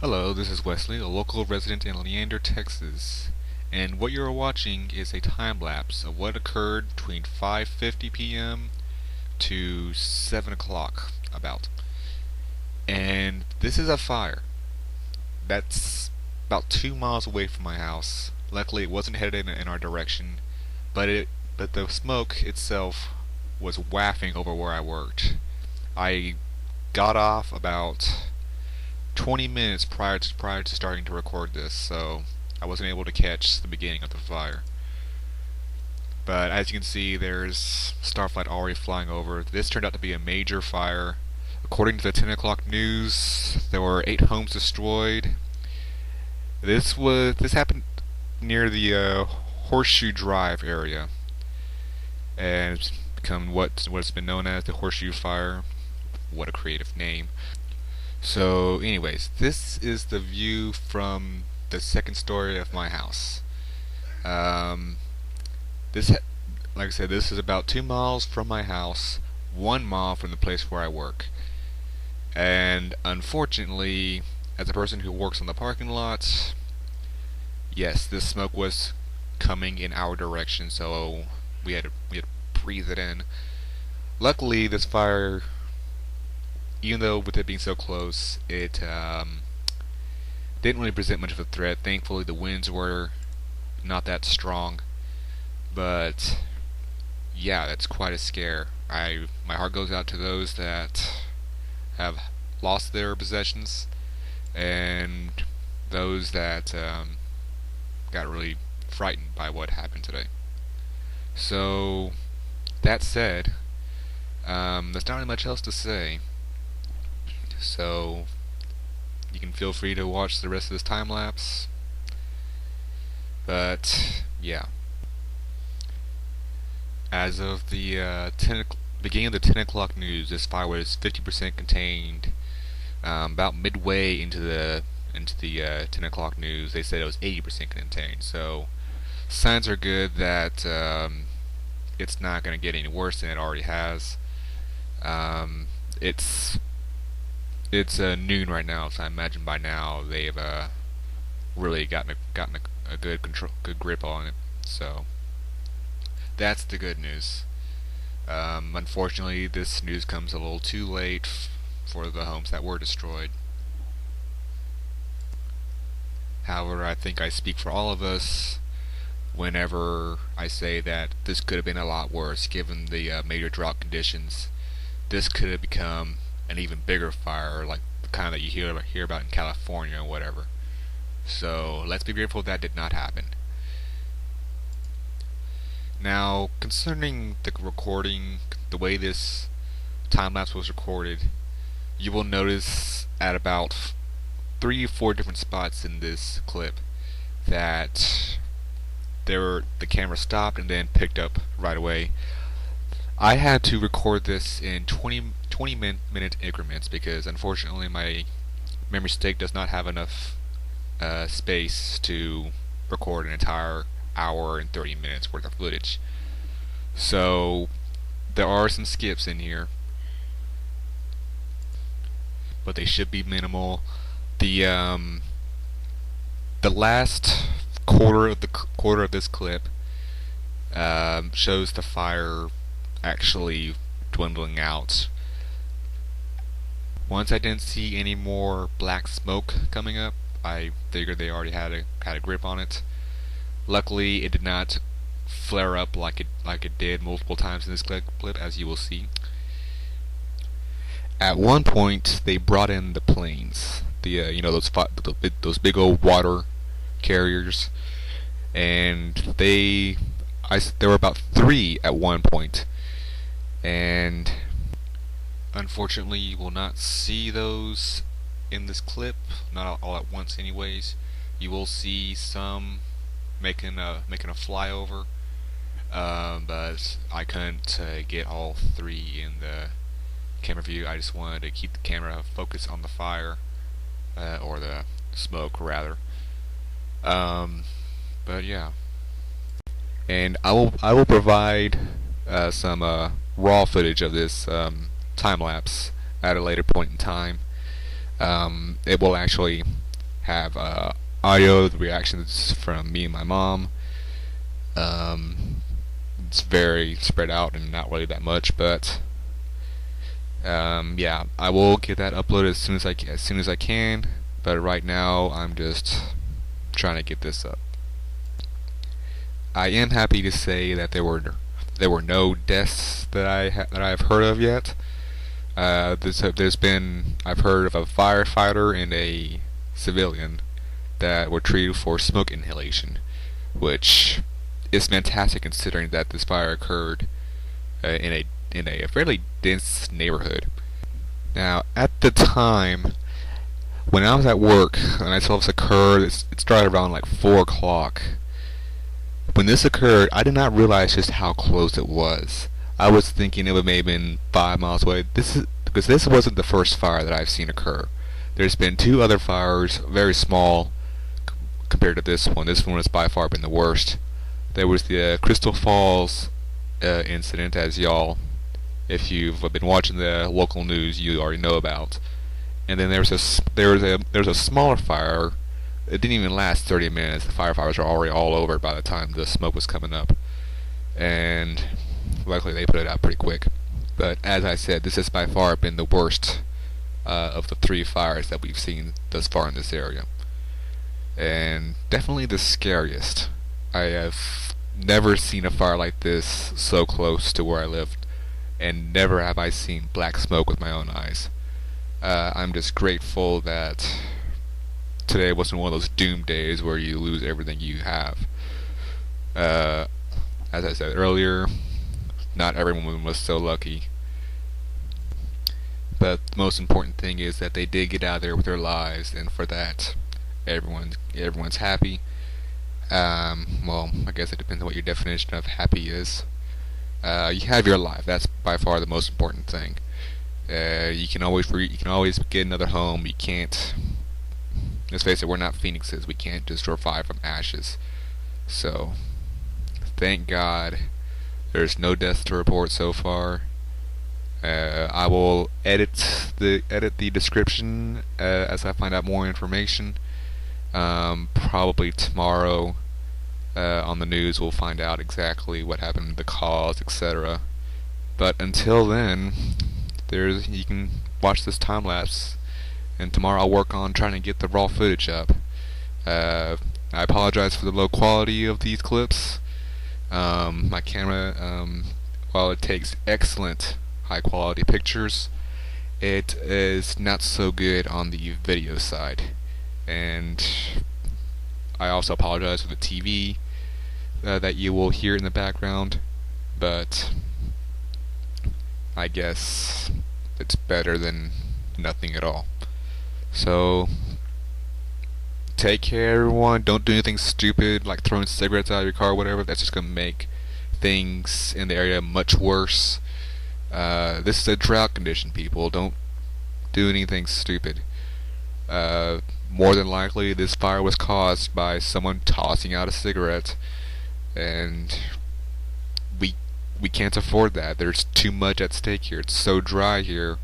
Hello, this is Wesley, a local resident in Leander, Texas, and what you're watching is a time lapse of what occurred between 5:50 p.m. to 7 o'clock about. And this is a fire that's about 2 miles away from my house. Luckily, it wasn't headed in our direction, but the smoke itself was wafting over where I worked. I got off about 20 minutes prior to starting to record this, so I wasn't able to catch the beginning of the fire. But as you can see, there's starflight already flying over. This turned out to be a major fire. According to the 10 o'clock news, there were 8 homes destroyed. This happened near the Horseshoe Drive area, and it's become what's been known as the Horseshoe Fire. What a creative name. So, anyways, this is the view from the second story of my house. Um, like I said, this is about 2 miles from my house, 1 mile from the place where I work. And unfortunately, as a person who works on the parking lot, yes, this smoke was coming in our direction, so we had to breathe it in. Luckily, this fire, even though with it being so close, it didn't really present much of a threat. Thankfully, the winds were not that strong, but yeah, that's quite a scare. My heart goes out to those that have lost their possessions, and those that got really frightened by what happened today. So, that said, there's not really much else to say. So, you can feel free to watch the rest of this time lapse. But, yeah. As of the beginning of the 10 o'clock news, this fire was 50% contained. About midway into the 10 o'clock news, they said it was 80% contained. So, signs are good that it's not going to get any worse than it already has. It's noon right now, so I imagine by now they've really gotten a good grip on it. So that's the good news. Unfortunately, this news comes a little too late for the homes that were destroyed. However, I think I speak for all of us whenever I say that this could have been a lot worse, given the major drought conditions. This could have become an even bigger fire, like the kind that you hear about in California or whatever. So let's be grateful that did not happen. Now, concerning the recording, the way this time lapse was recorded, you will notice at about 3 or 4 different spots in this clip that the camera stopped and then picked up right away. I had to record this in 20-minute increments because unfortunately my memory stick does not have enough space to record an entire hour and 30 minutes worth of footage. So there are some skips in here, but they should be minimal. The last quarter of this clip shows the fire actually dwindling out. Once I didn't see any more black smoke coming up, I figured they already had a grip on it. Luckily, it did not flare up like it did multiple times in this clip, as you will see. At one point, they brought in the planes, those big old water carriers, and there were about 3 at one point, and unfortunately you will not see those in this clip, not all at once anyways. You will see some making a flyover, but I couldn't get all 3 in the camera view. I just wanted to keep the camera focused on the fire, or the smoke rather. But yeah, and I will provide some raw footage of this time lapse at a later point in time. It will actually have audio reactions from me and my mom. It's very spread out and not really that much, but yeah, I will get that uploaded as soon as I can. But right now, I'm just trying to get this up. I am happy to say that there were no deaths that I've heard of yet. I've heard of a firefighter and a civilian that were treated for smoke inhalation, which is fantastic considering that this fire occurred in a fairly dense neighborhood. Now, at the time when I was at work and I saw this occur, it started around like 4 o'clock. When this occurred, I did not realize just how close it was. I was thinking it would maybe been 5 miles away. Because this wasn't the first fire that I've seen occur. There's been 2 other fires, very small compared to this one. This one has by far been the worst. There was the Crystal Falls incident, as y'all, if you've been watching the local news, you already know about. And then there was a smaller fire. It didn't even last 30 minutes. The firefighters were already all over by the time the smoke was coming up. And luckily they put it out pretty quick. But as I said, this has by far been the worst of the 3 fires that we've seen thus far in this area. And definitely the scariest. I have never seen a fire like this so close to where I lived. And never have I seen black smoke with my own eyes. I'm just grateful that today wasn't one of those doom days where you lose everything you have. As I said earlier, not everyone was so lucky. But the most important thing is that they did get out of there with their lives, and for that, everyone's happy. Well, I guess it depends on what your definition of happy is. You have your life. That's by far the most important thing. You can always get another home. You can't. Let's face it, we're not phoenixes. We can't just revive from ashes. So, thank God, there's no deaths to report so far. I will edit the description as I find out more information. Probably tomorrow on the news we'll find out exactly what happened, the cause, etc. But until then, you can watch this time lapse, and tomorrow I'll work on trying to get the raw footage up. I apologize for the low quality of these clips. My camera, while it takes excellent high quality pictures, it is not so good on the video side. And I also apologize for the TV that you will hear in the background, but I guess it's better than nothing at all. So, take care, everyone. Don't do anything stupid like throwing cigarettes out of your car or whatever. That's just going to make things in the area much worse. This is a drought condition, people. Don't do anything stupid. More than likely, this fire was caused by someone tossing out a cigarette, and we can't afford that. There's too much at stake here. It's so dry here.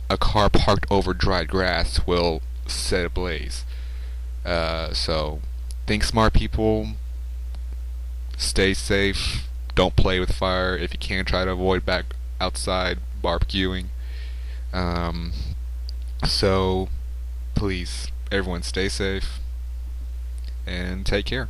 A car parked over dried grass will set ablaze. So, think smart, people. Stay safe. Don't play with fire. If you can, try to avoid back outside barbecuing. So, please, everyone, stay safe and take care.